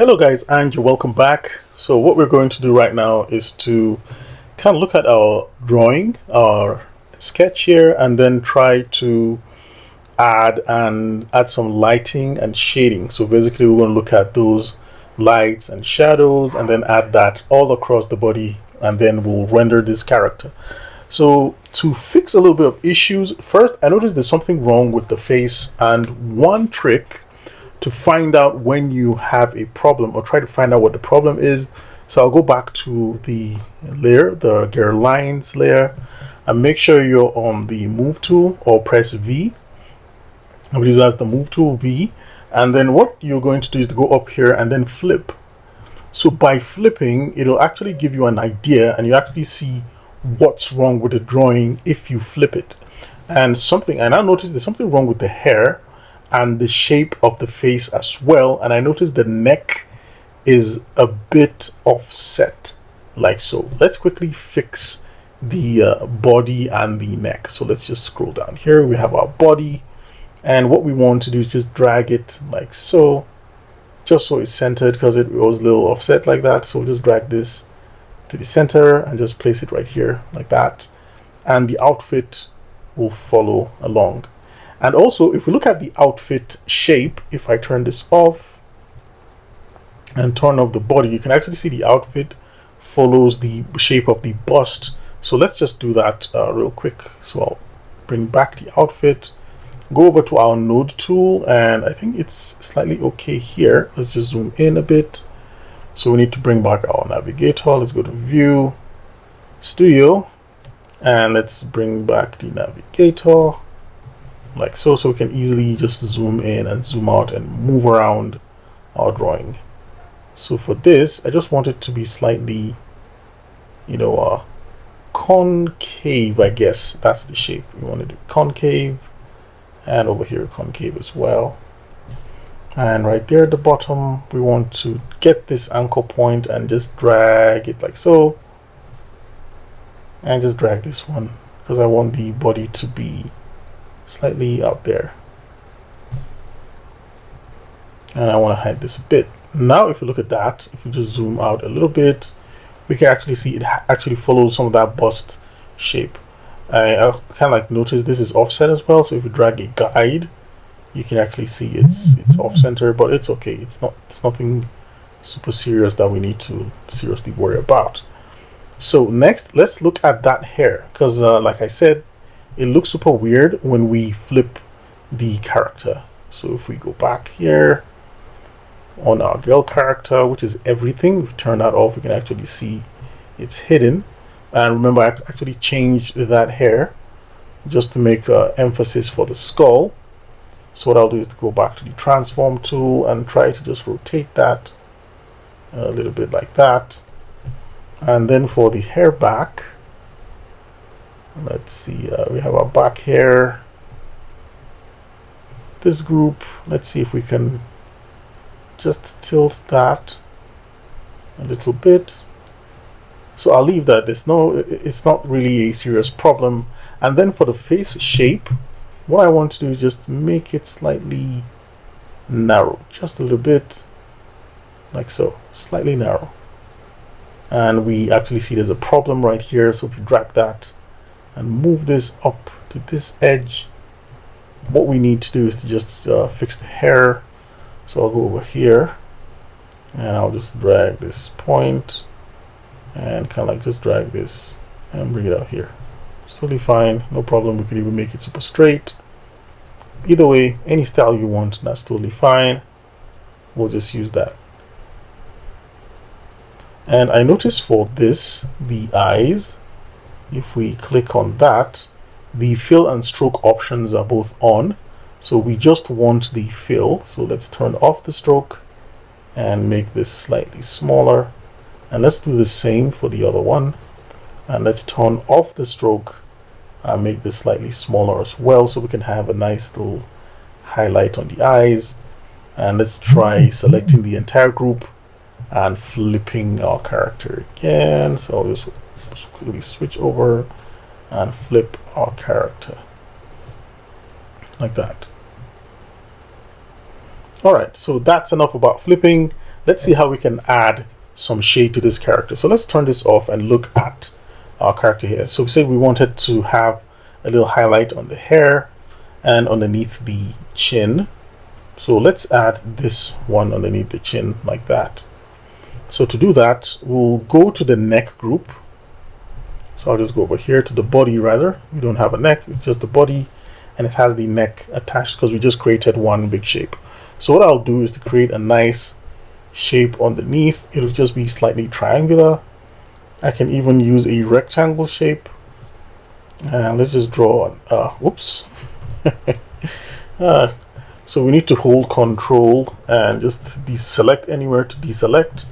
Hello guys, and you're welcome back. So what we're going to do right now is to kind of look at our drawing, our sketch here, and then try to add some lighting and shading. So basically we're going to look at those lights and shadows and then add that all across the body, and then we'll render this character. So to fix a little bit of issues, first I noticed there's something wrong with the face, and one trick to find out when you have a problem, or try to find out what the problem is. So I'll go back to the layer, the gear lines layer, and make sure you're on the move tool or press V. I believe that's the move tool, V. And then what you're going to do is to go up here and then flip. So by flipping, it'll actually give you an idea, and you actually see what's wrong with the drawing if you flip it. And I noticed there's something wrong with the hair and the shape of the face as well. And I noticed the neck is a bit offset, like so. Let's quickly fix the body and the neck. So let's just scroll down here. We have our body, and what we want to do is just drag it like so, just so it's centered, because it was a little offset like that. So we'll just drag this to the center and just place it right here like that, and the outfit will follow along. And also, if we look at the outfit shape, if I turn this off and turn off the body, you can actually see the outfit follows the shape of the bust. So let's just do that real quick. So I'll bring back the outfit, go over to our node tool, and I think it's slightly okay here. Let's just zoom in a bit. So we need to bring back our navigator. Let's go to View, Studio, and let's bring back the navigator like so, so we can easily just zoom in and zoom out and move around our drawing. So for this, I just want it to be slightly, concave, I guess. That's the shape. We want to do concave, and over here concave as well. And right there at the bottom, we want to get this anchor point and just drag it like so. And just drag this one, because I want the body to be slightly out there, and I want to hide this a bit. Now if you look at that, if you just zoom out a little bit, we can actually see it actually follows some of that bust shape. I kind of like notice this is offset as well, so if you drag a guide, you can actually see it's off center, but it's okay. It's nothing super serious that we need to seriously worry about. So next, let's look at that hair, because like I said, it looks super weird when we flip the character. So if we go back here on our girl character, which is everything, if we turn that off, we can actually see it's hidden. And remember, I actually changed that hair just to make emphasis for the skull. So what I'll do is to go back to the transform tool and try to just rotate that a little bit like that. And then for the hair back, let's see, we have our back hair, this group. Let's see if we can just tilt that a little bit. So I'll leave that. It's not really a serious problem. And then for the face shape, what I want to do is just make it slightly narrow, just a little bit like so, slightly narrow. And we actually see there's a problem right here. So if you drag that and move this up to this edge, what we need to do is to just fix the hair. So I'll go over here and I'll just drag this point and kind of like just drag this and bring it out here. It's totally fine, no problem. We could even make it super straight. Either way, any style you want, that's totally fine. We'll just use that. And I noticed for this, the eyes, if we click on that, the fill and stroke options are both on. So we just want the fill. So let's turn off the stroke and make this slightly smaller. And let's do the same for the other one. And let's turn off the stroke and make this slightly smaller as well, so we can have a nice little highlight on the eyes. And let's try selecting the entire group and flipping our character again. So I'll just quickly switch over and flip our character like that. All right, so that's enough about flipping. let's see how we can add some shade to this character. So let's turn this off and look at our character here. So we said we wanted to have a little highlight on the hair and underneath the chin. So let's add this one underneath the chin like that. So to do that, we'll go to the neck group. So I'll just go over here to the body rather. We don't have a neck, it's just the body, and it has the neck attached because we just created one big shape. So what I'll do is to create a nice shape underneath. It'll just be slightly triangular. I can even use a rectangle shape. And let's just draw, whoops. So we need to hold control and just deselect anywhere to deselect.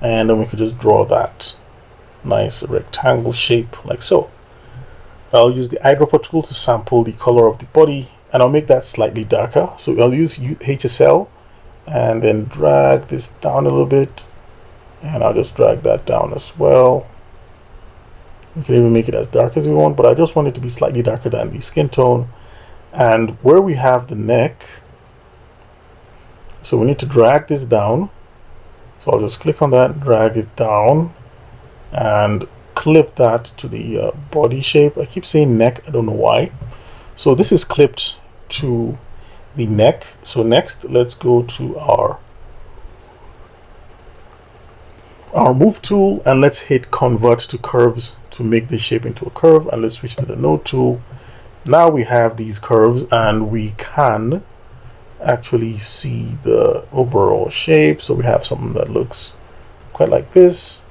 And then we could just draw that nice rectangle shape like so. I'll use the eyedropper tool to sample the color of the body, and I'll make that slightly darker. So I'll use HSL and then drag this down a little bit, and I'll just drag that down as well. We can even make it as dark as we want, but I just want it to be slightly darker than the skin tone. And where we have the neck, so we need to drag this down. So I'll just click on that, drag it down, and clip that to the body shape. I keep saying neck, I don't know why. So this is clipped to the neck. So next, let's go to our move tool, and let's hit convert to curves to make this shape into a curve, and let's switch to the node tool. Now we have these curves, and we can actually see the overall shape. So we have something that looks quite like this,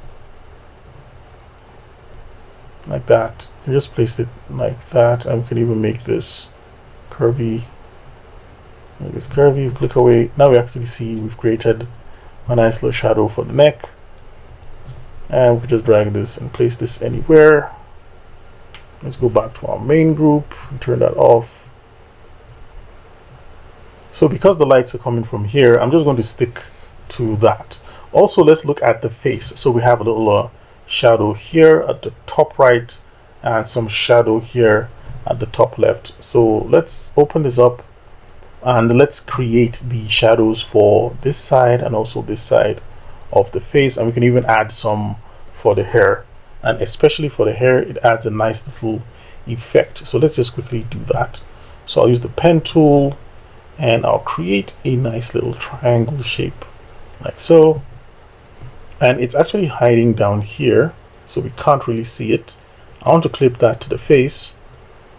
like that. You can just place it like that, and we can even make this curvy. Make this curvy, click away. Now we actually see we've created a nice little shadow for the neck, and we can just drag this and place this anywhere. Let's go back to our main group and turn that off. So because the lights are coming from here, I'm just going to stick to that. Also, let's look at the face. So we have a little shadow here at the top right and some shadow here at the top left. So let's open this up and let's create the shadows for this side and also this side of the face, and we can even add some for the hair, and especially for the hair it adds a nice little effect. So let's just quickly do that. So I'll use the pen tool and I'll create a nice little triangle shape like so, and it's actually hiding down here so we can't really see it. I want to clip that to the face,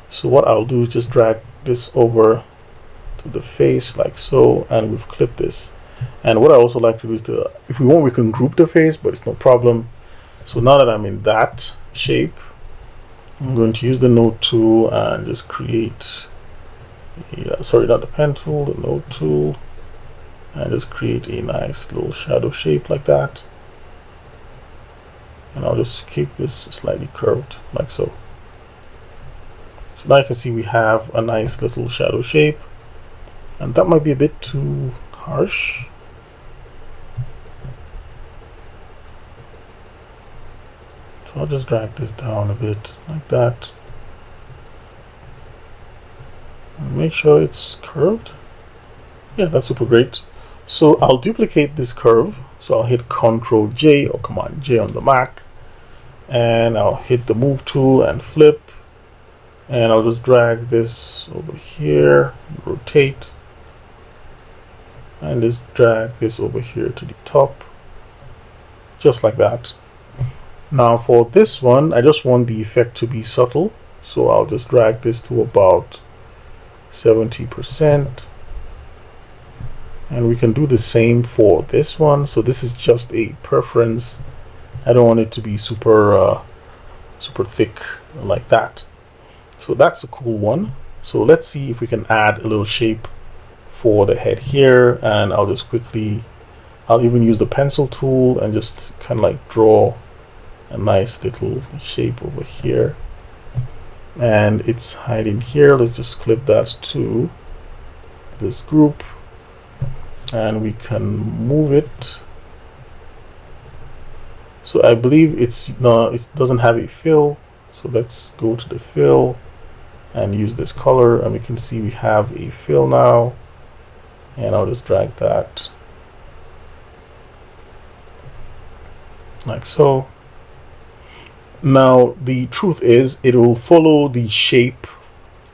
so what I'll do is just drag this over to the face like so, and we've clipped this. And what I also like to do is to, if we want, we can group the face, but it's no problem. So now that I'm in that shape, I'm going to use the node tool and just create, sorry, not the pen tool, the node tool, and just create a nice little shadow shape like that. And I'll just keep this slightly curved like so. So now you can see we have a nice little shadow shape, and that might be a bit too harsh. So I'll just drag this down a bit like that. And make sure it's curved. Yeah, that's super great. So I'll duplicate this curve. So I'll hit Ctrl J or Command J on the Mac, and I'll hit the move tool and flip, and I'll just drag this over here, rotate, and just drag this over here to the top, just like that. Now for this one, I just want the effect to be subtle, so I'll just drag this to about 70%, and we can do the same for this one. So this is just a preference. I don't want it to be super thick like that. So that's a cool one. So let's see if we can add a little shape for the head here, and I'll just quickly, I'll even use the pencil tool and just kind of like draw a nice little shape over here, and it's hiding here. Let's just clip that to this group, and we can move it. So I believe it's not, it doesn't have a fill, so let's go to the fill and use this color, and we can see we have a fill now, and I'll just drag that like so. Now the truth is it will follow the shape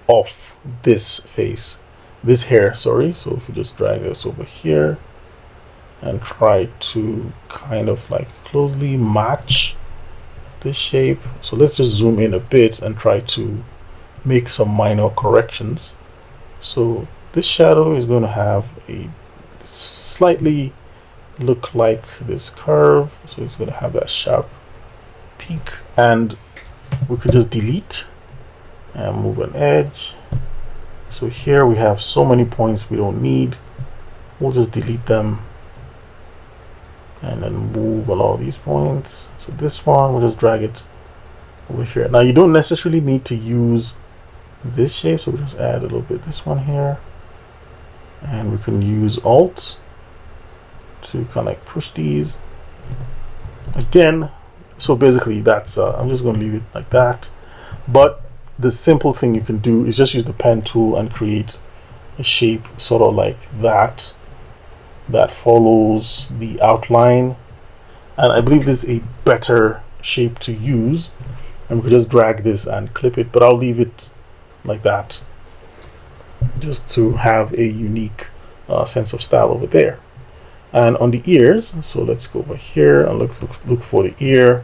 of this face, this hair, sorry. So if you just drag this over here and try to kind of like closely match this shape. So let's just zoom in a bit and try to make some minor corrections. So this shadow is going to have a slightly look like this curve, so it's going to have that sharp peak, and we could just delete and move an edge. So here we have so many points we don't need. We'll just delete them and then move a lot of these points. So this one, we'll just drag it over here. Now you don't necessarily need to use this shape, so we'll just add a little bit this one here, and we can use Alt to kind of like push these again. So basically that's I'm just going to leave it like that, but the simple thing you can do is just use the pen tool and create a shape sort of like that follows the outline, and I believe this is a better shape to use, and we could just drag this and clip it, but I'll leave it like that just to have a unique sense of style over there. And on the ears, so let's go over here and look for the ear.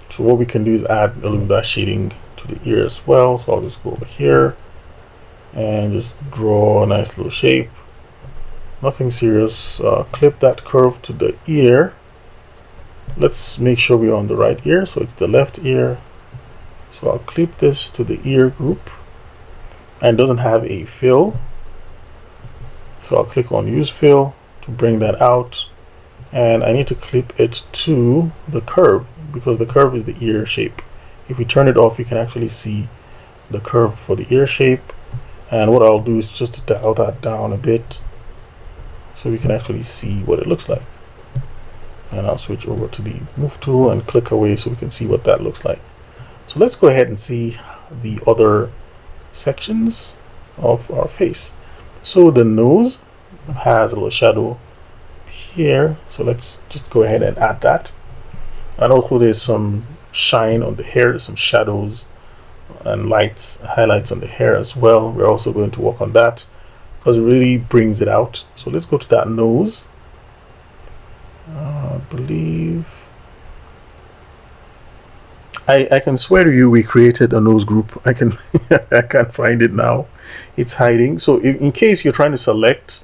So what we can do is add a little bit of that shading to the ear as well. So I'll just go over here and just draw a nice little shape. Nothing serious. Clip that curve to the ear. Let's make sure we're on the right ear, so it's the left ear. So I'll clip this to the ear group, and it doesn't have a fill. So I'll click on use fill to bring that out, and I need to clip it to the curve because the curve is the ear shape. If we turn it off, you can actually see the curve for the ear shape. And what I'll do is just to dial that down a bit so we can actually see what it looks like. And I'll switch over to the move tool and click away so we can see what that looks like. So let's go ahead and see the other sections of our face. So the nose has a little shadow here, so let's just go ahead and add that. And also there's some shine on the hair, there's some shadows and lights, highlights on the hair as well. We're also going to work on that because it really brings it out. So let's go to that nose. I believe I can swear to you we created a nose group. I can't find it now. It's hiding. So in case you're trying to select,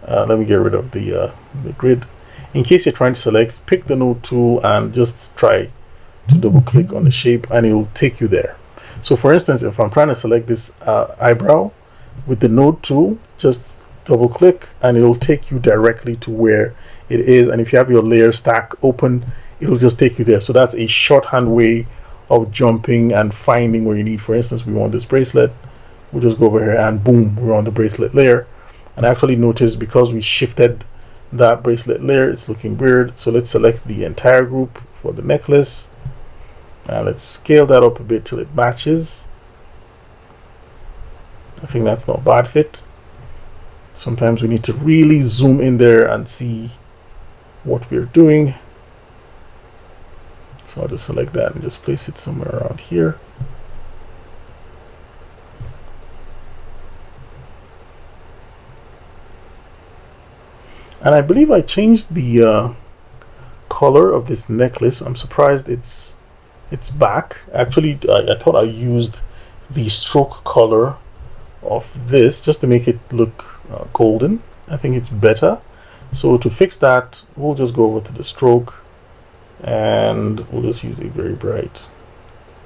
let me get rid of the grid. In case you're trying to select, pick the node tool and just try to double click on the shape and it will take you there. So for instance, if I'm trying to select this eyebrow with the node tool, just double click and it will take you directly to where it is. And if you have your layer stack open, it'll just take you there. So that's a shorthand way of jumping and finding where you need. For instance, we want this bracelet. We'll just go over here and boom, we're on the bracelet layer. And actually notice because we shifted that bracelet layer, it's looking weird. So let's select the entire group for the necklace. And let's scale that up a bit till it matches. I think that's not a bad fit. Sometimes we need to really zoom in there and see what we're doing. So I'll just select that and just place it somewhere around here. And I believe I changed the color of this necklace. I'm surprised it's back. Actually, I thought I used the stroke color of this just to make it look golden. I think it's better. So to fix that, we'll just go over to the stroke and we'll just use a very bright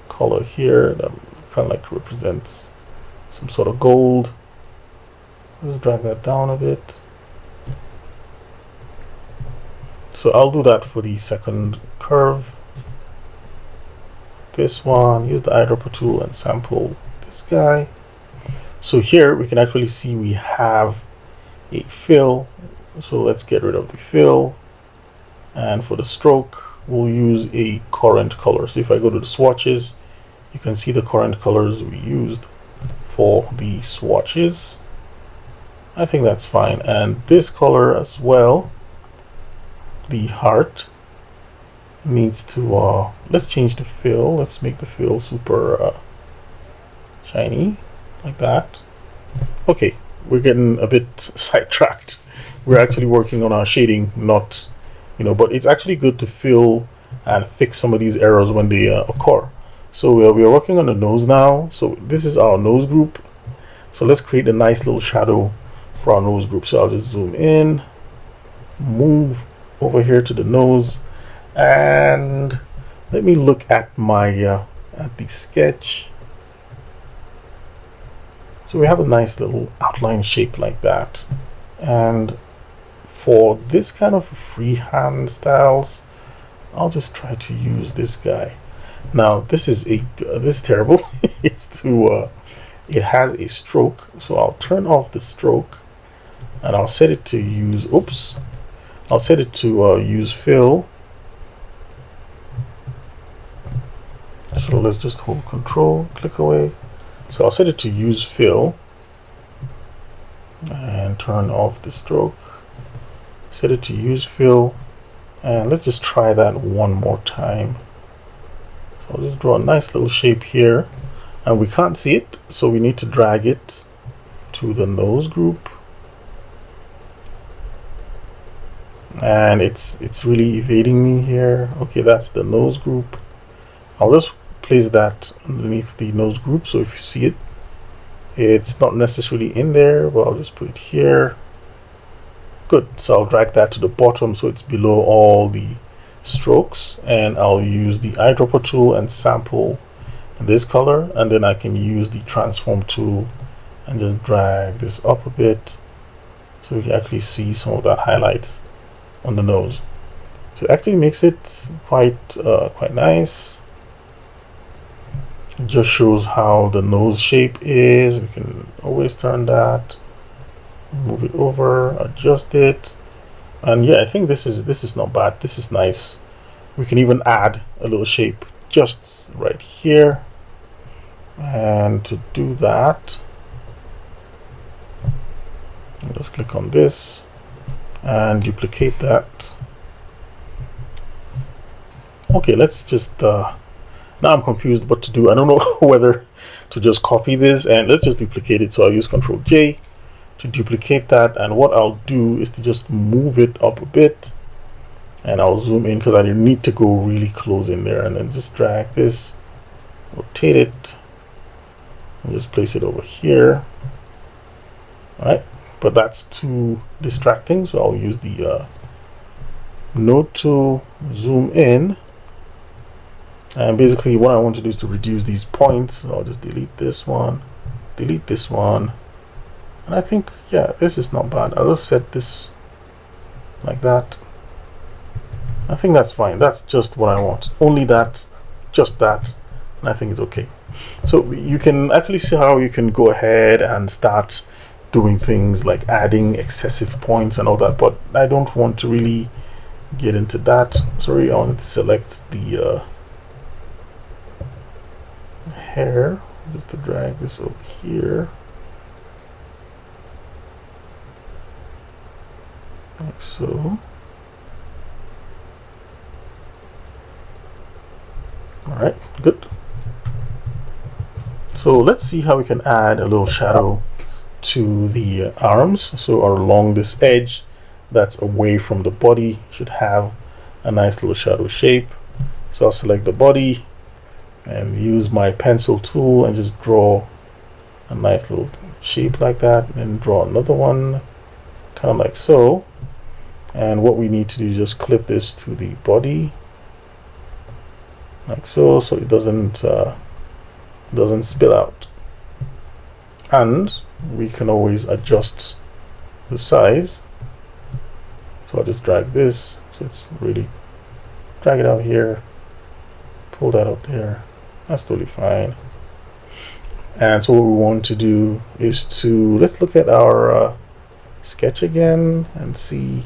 color here that kind of like represents some sort of gold. Let's drag that down a bit. So I'll do that for the second curve. This one, use the eyedropper tool and sample this guy. So here we can actually see we have a fill. So let's get rid of the fill. And for the stroke, we'll use a current color. So if I go to the swatches, you can see the current colors we used for the swatches. I think that's fine. And this color as well, the heart, needs to let's change the fill. Let's make the fill super shiny like that. Okay, we're getting a bit sidetracked. We're actually working on our shading, not, but it's actually good to fill and fix some of these errors when they occur. So we're working on the nose now. So this is our nose group. So let's create a nice little shadow for our nose group. So I'll just zoom in, move over here to the nose, and let me look at my at the sketch. So we have a nice little outline shape like that. And for this kind of freehand styles, I'll just try to use this guy. Now this is terrible. It has a stroke, so I'll turn off the stroke and I'll set it to use use fill. So let's just hold control, click away. So I'll set it to use fill and turn off the stroke. Set it to use fill, and let's just try that one more time. So I'll just draw a nice little shape here, and we can't see it, so we need to drag it to the nose group. And it's really evading me here. Okay, that's the nose group. I'll just place that underneath the nose group, so if you see it, it's not necessarily in there, but I'll just put it here. Good. So I'll drag that to the bottom so it's below all the strokes, and I'll use the eyedropper tool and sample this color, and then I can use the transform tool and just drag this up a bit so we can actually see some of that highlights on the nose. So it actually makes it quite nice. It just shows how the nose shape is. We can always turn that, move it over, adjust it, and yeah, I think this is not bad. This is nice. We can even add a little shape just right here, and to do that, I'll just click on this and duplicate that. Okay, let's just now I'm confused what to do. I don't know whether to just copy this, and let's just duplicate it. So I'll use Ctrl J to duplicate that, and what I'll do is to just move it up a bit, and I'll zoom in because I need to go really close in there, and then just drag this, rotate it, and just place it over here. All right, but that's too distracting, so I'll use the node tool, zoom in, and basically what I want to do is to reduce these points. So I'll just delete this one, and I think, yeah, this is not bad. I'll just set this like that. I think that's fine. That's just what I want. Only that, just that, and I think it's okay. So you can actually see how you can go ahead and start doing things like adding excessive points and all that, but I don't want to really get into that. Sorry, I want to select the hair, just to drag this over here like so. All right, good. So let's see how we can add a little shadow to the arms. So along this edge that's away from the body should have a nice little shadow shape. So I'll select the body and use my pencil tool and just draw a nice little shape like that, and then draw another one kind of like so. And what we need to do is just clip this to the body like so, so it doesn't spill out. And we can always adjust the size. So I'll just drag this so it's really, drag it out here, pull that up there. That's totally fine. And so what we want to do is to, let's look at our sketch again and see.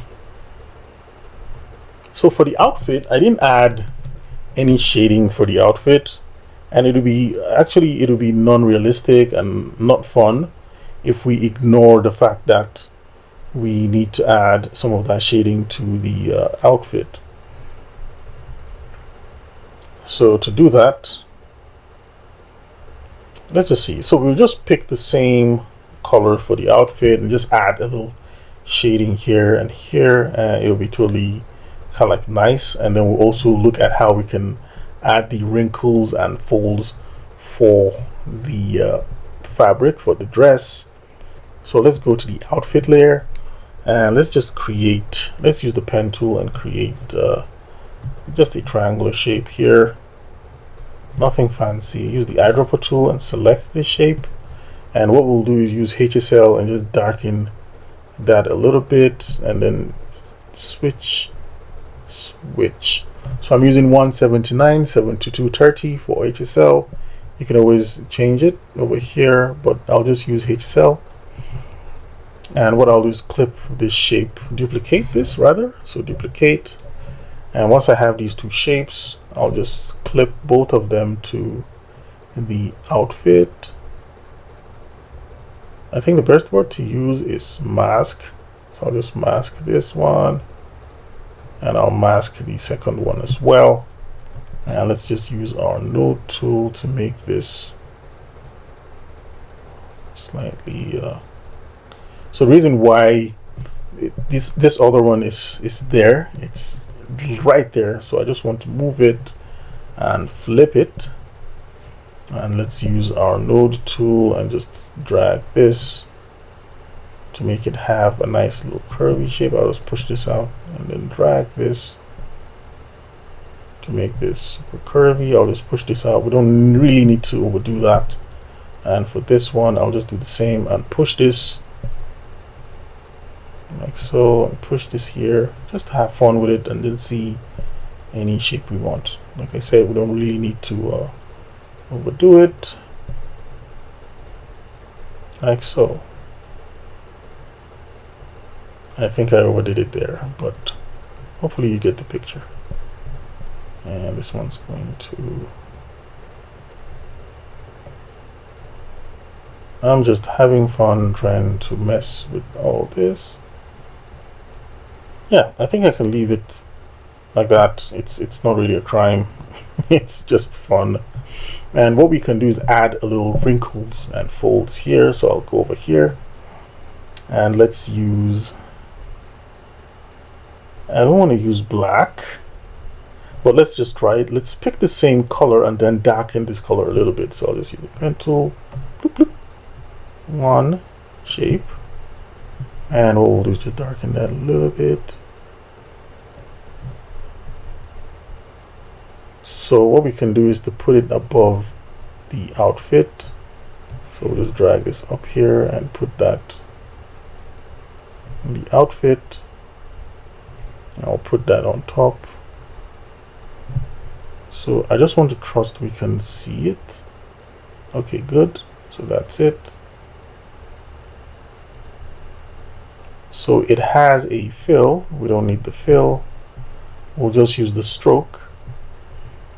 So for the outfit, I didn't add any shading for the outfit, and it'll be non-realistic and not fun if we ignore the fact that we need to add some of that shading to the outfit. So to do that, let's just see. So we'll just pick the same color for the outfit and just add a little shading here and here, and it'll be totally kind of like nice. And then we'll also look at how we can add the wrinkles and folds for the fabric for the dress. So let's go to the outfit layer and let's just create, let's use the pen tool and create just a triangular shape here. Nothing fancy. Use the eyedropper tool and select this shape, and what we'll do is use HSL and just darken that a little bit, and then switch. So I'm using 179 72230 for HSL. You can always change it over here, but I'll just use HSL. And what I'll do is clip this shape, duplicate this rather, so duplicate. And once I have these two shapes, I'll just clip both of them to the outfit. I think the best word to use is mask. So I'll just mask this one, and I'll mask the second one as well. And let's just use our node tool to make this slightly so the reason why this other one is there, it's right there, so I just want to move it and flip it, and let's use our node tool and just drag this to make it have a nice little curvy shape. I'll just push this out and then drag this to make this super curvy. I'll just push this out. We don't really need to overdo that. And for this one, I'll just do the same and push this like so, and push this here, just to have fun with it and then see any shape we want. Like I said, we don't really need to overdo it, like so. I think I overdid it there, but hopefully you get the picture. And this one's going to, I'm just having fun trying to mess with all this. Yeah, I think I can leave it like that. It's not really a crime. It's just fun. And what we can do is add a little wrinkles and folds here. So I'll go over here and let's use, I don't want to use black, but let's just try it. Let's pick the same color and then darken this color a little bit. So I'll just use the pen tool, bloop, bloop. One shape, and what we'll do is just darken that a little bit. So what we can do is to put it above the outfit. So we'll just drag this up here and put that in the outfit. I'll put that on top. So I just want to trust we can see it. Okay, good. So that's it. So it has a fill. We don't need the fill. We'll just use the stroke,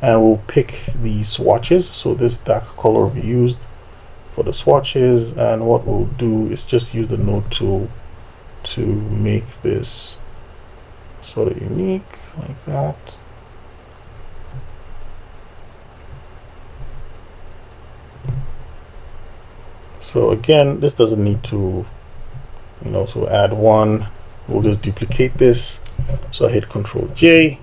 and we'll pick the swatches. So this dark color will be used for the swatches, and what we'll do is just use the node tool to make this sort of unique like that. So again, this doesn't need to, you know, so add one. We'll just duplicate this. So I hit Control J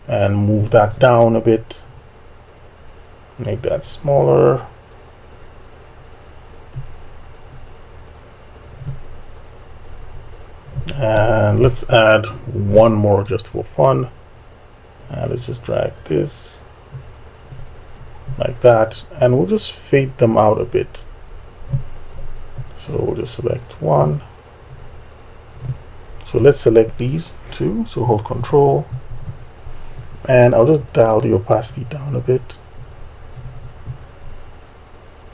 and move that down a bit, make that smaller. And let's add one more just for fun. And let's just drag this like that, and we'll just fade them out a bit. So we'll just select one. So let's select these two. So hold Control, and I'll just dial the opacity down a bit.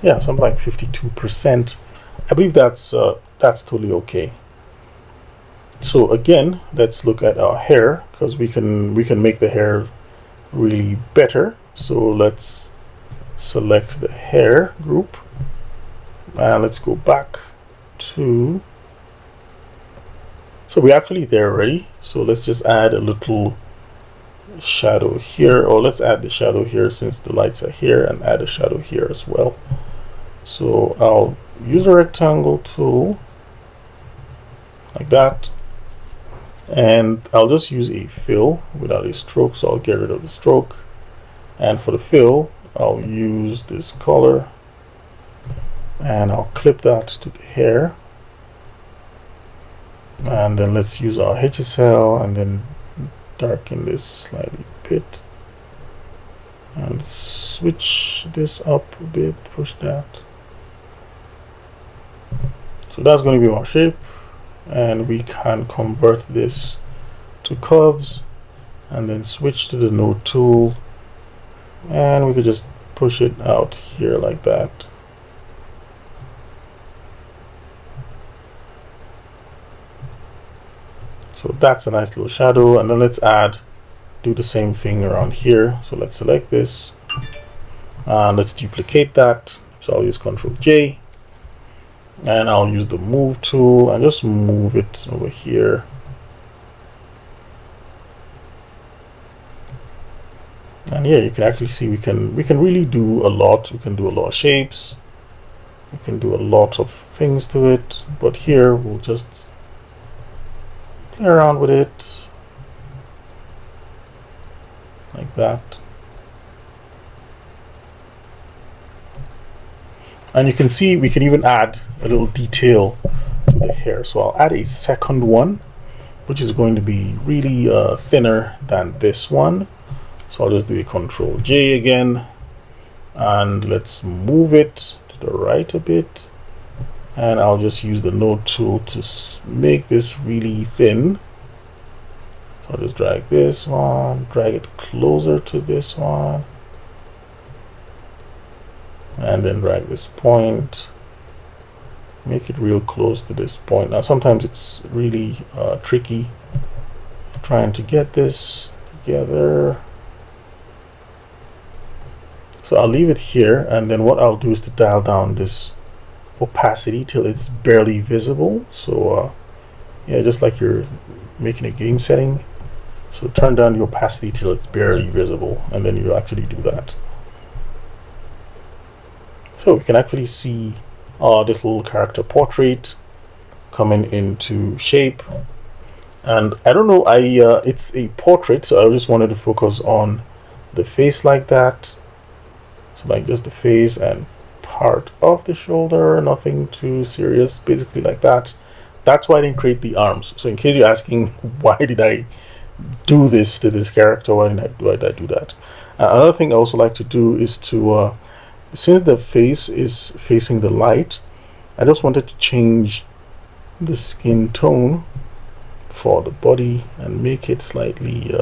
Yeah, something like 52%. I believe that's totally okay. So again, let's look at our hair, because we can make the hair really better. So let's select the hair group, and let's go back to, so we're actually there already. So let's just add a little shadow here, or let's add the shadow here since the lights are here, and add a shadow here as well. So I'll use a rectangle tool like that, and I'll just use a fill without a stroke, so I'll get rid of the stroke. And for the fill, I'll use this color and I'll clip that to the hair. And then let's use our HSL and then darken this slightly a bit. And switch this up a bit, push that. So that's going to be our shape. And we can convert this to curves and then switch to the node tool. And we could just push it out here like that. So that's a nice little shadow. And then let's do the same thing around here. So let's select this and let's duplicate that. So I'll use Ctrl J and I'll use the move tool and just move it over here. And here you can actually see we can really do a lot. We can do a lot of shapes. We can do a lot of things to it. But here we'll just play around with it like that. And you can see we can even add a little detail to the hair. So I'll add a second one, which is going to be really thinner than this one. So I'll just do a Ctrl J again, and let's move it to the right a bit. And I'll just use the node tool to make this really thin. So I'll just drag this one, drag it closer to this one, and then drag this point, make it real close to this point. Now sometimes it's really tricky trying to get this together. So I'll leave it here, and then what I'll do is to dial down this opacity till it's barely visible. So yeah, just like you're making a game setting. So turn down the opacity till it's barely visible, and then you actually do that. So we can actually see our little character portrait coming into shape. And I don't know, it's a portrait, so I just wanted to focus on the face like that. So like just the face and part of the shoulder, nothing too serious, basically like that. That's why I didn't create the arms. So in case you're asking, why did I do this to this character? Why did I do that? Another thing I also like to do is to, since the face is facing the light, I just wanted to change the skin tone for the body and make it slightly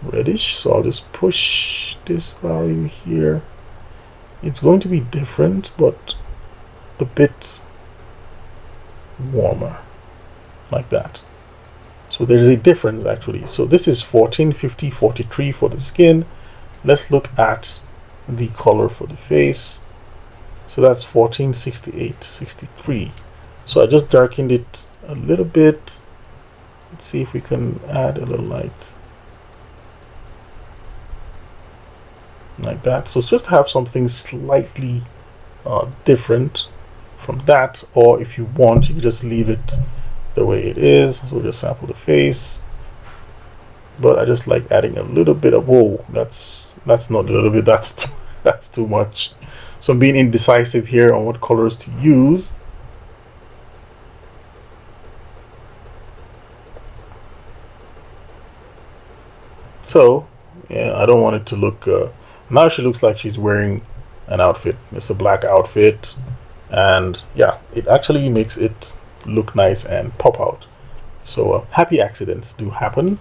reddish. So I'll just push this value here. It's going to be different, but a bit warmer, like that. So there's a difference actually. So this is 1450, 43 for the skin. Let's look at the color for the face. So that's 1468, 63. So I just darkened it a little bit. Let's see if we can add a little light like that. So just have something slightly different from that, or if you want, you can just leave it the way it is. So just sample the face, but I just like adding a little bit of, whoa, that's not a little bit, that's too much. So I'm being indecisive here on what colors to use. So yeah, I don't want it to look now she looks like she's wearing an outfit. It's a black outfit, and yeah, it actually makes it look nice and pop out. So happy accidents do happen,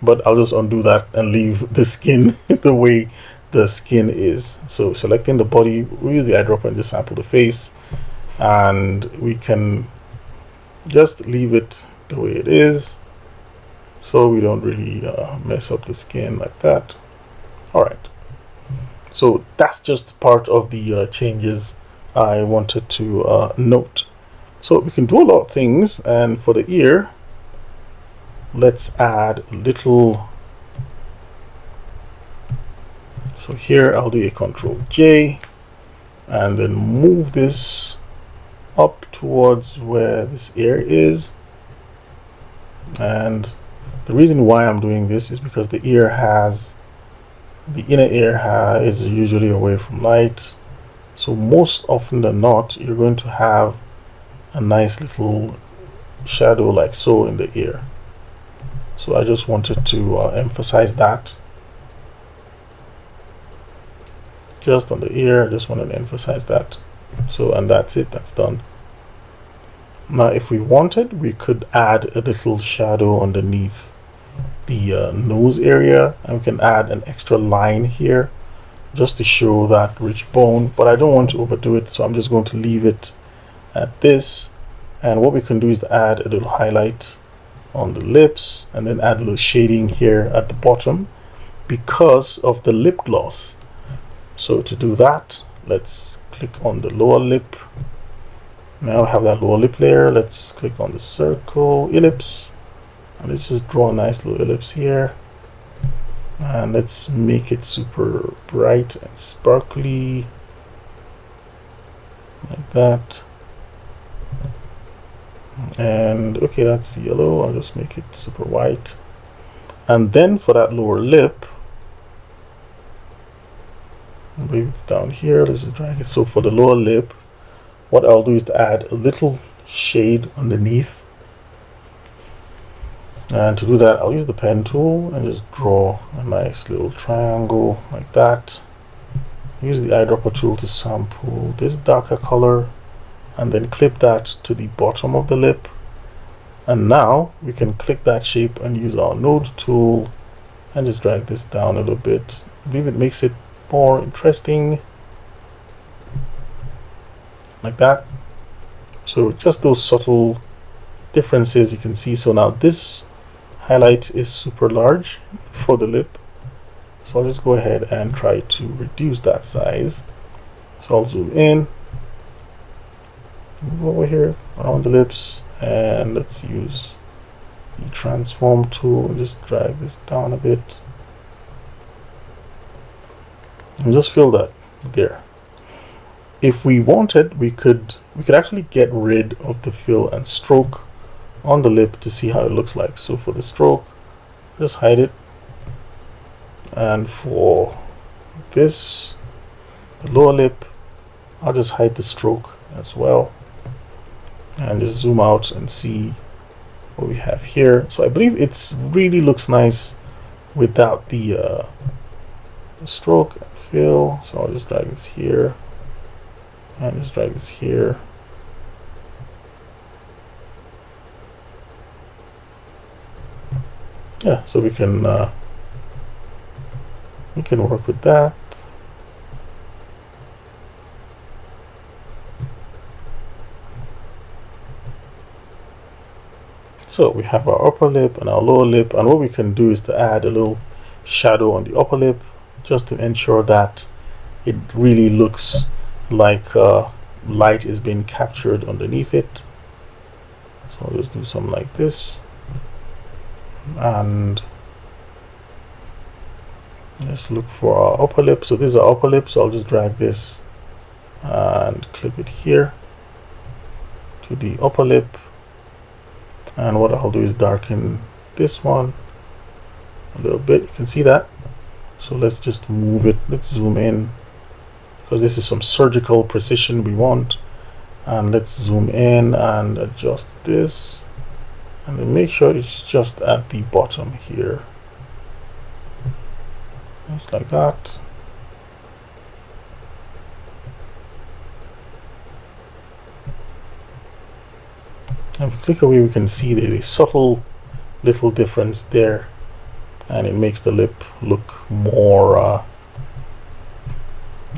but I'll just undo that and leave the skin the way the skin is. So selecting the body, we use the eyedropper and just sample the face, and we can just leave it the way it is so we don't really mess up the skin like that. All right, so that's just part of the changes I wanted to note. So we can do a lot of things, and for the ear, let's add a little So here I'll do a Control J and then move this up towards where this ear is. And the reason why I'm doing this is because the inner ear is usually away from light. So most often than not, you're going to have a nice little shadow like so in the ear. So I just wanted to emphasize that. Just on the ear, I just wanted to emphasize that. So, and that's it, that's done. Now if we wanted, we could add a little shadow underneath the nose area, and we can add an extra line here just to show that rich bone, but I don't want to overdo it, so I'm just going to leave it at this. And what we can do is to add a little highlight on the lips and then add a little shading here at the bottom because of the lip gloss. So to do that, let's click on the lower lip. Now I have that lower lip layer. Let's click on the circle ellipse and let's just draw a nice little ellipse here, and let's make it super bright and sparkly like that. And okay, that's yellow. I'll just make it super white. And then for that lower lip, I believe it's down here, let's just drag it. So for the lower lip, what I'll do is to add a little shade underneath, and to do that I'll use the pen tool and just draw a nice little triangle like that. Use the eyedropper tool to sample this darker color and then clip that to the bottom of the lip. And now we can click that shape and use our node tool and just drag this down a little bit. I believe it makes it more interesting like that. So just those subtle differences you can see. So now this highlight is super large for the lip, so I'll just go ahead and try to reduce that size. So I'll zoom in, move over here around the lips, and let's use the transform tool and just drag this down a bit and just fill that there. If we wanted, we could actually get rid of the fill and stroke on the lip to see how it looks like. So for the stroke, just hide it, and for this, the lower lip, I'll just hide the stroke as well and just zoom out and see what we have here. So I believe it's really looks nice without the stroke and fill. So I'll just drag this here and just drag this here. Yeah, so we can work with that. So we have our upper lip and our lower lip, and what we can do is to add a little shadow on the upper lip just to ensure that it really looks like light is being captured underneath it. So I'll just do something like this, and let's look for our upper lip. So this is our upper lip, so I'll just drag this and clip it here to the upper lip, and what I'll do is darken this one a little bit. You can see that. So let's just move it, let's zoom in because this is some surgical precision we want, and let's zoom in and adjust this and then make sure it's just at the bottom here, just like that. And if we click away, we can see there's a subtle little difference there, and it makes the lip look more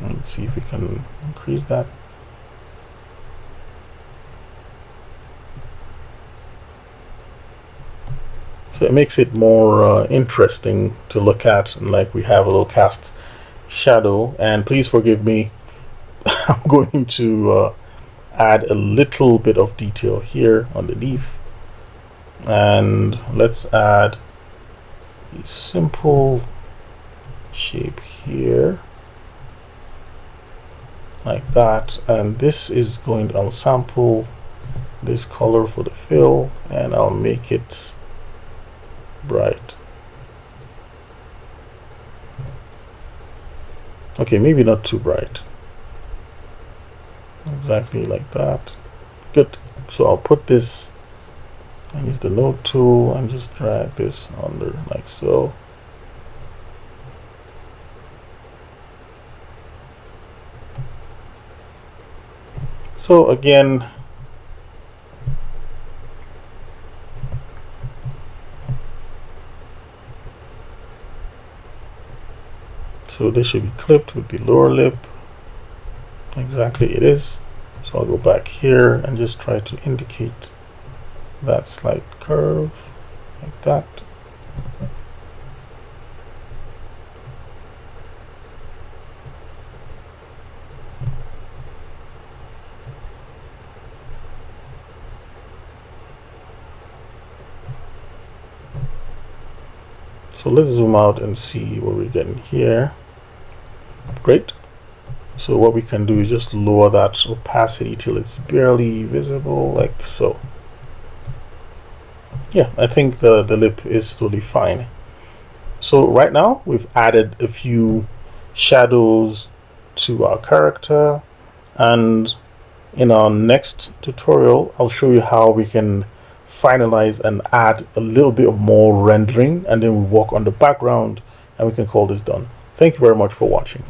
let's see if we can increase that. So it makes it more interesting to look at, and like we have a little cast shadow. And please forgive me, I'm going to add a little bit of detail here underneath, and let's add a simple shape here like that, and this is going to, I'll sample this color for the fill and I'll make it bright. Okay, maybe not too bright. Exactly like that. Good. So I'll put this and use the node tool and just drag this under like so. So again, so this should be clipped with the lower lip. Exactly it is. So I'll go back here and just try to indicate that slight curve like that. So let's zoom out and see what we're getting here. Great. So what we can do is just lower that opacity till it's barely visible, like so. Yeah, I think the lip is totally fine. So right now we've added a few shadows to our character, and in our next tutorial I'll show you how we can finalize and add a little bit more rendering, and then we work on the background and we can call this done. Thank you very much for watching.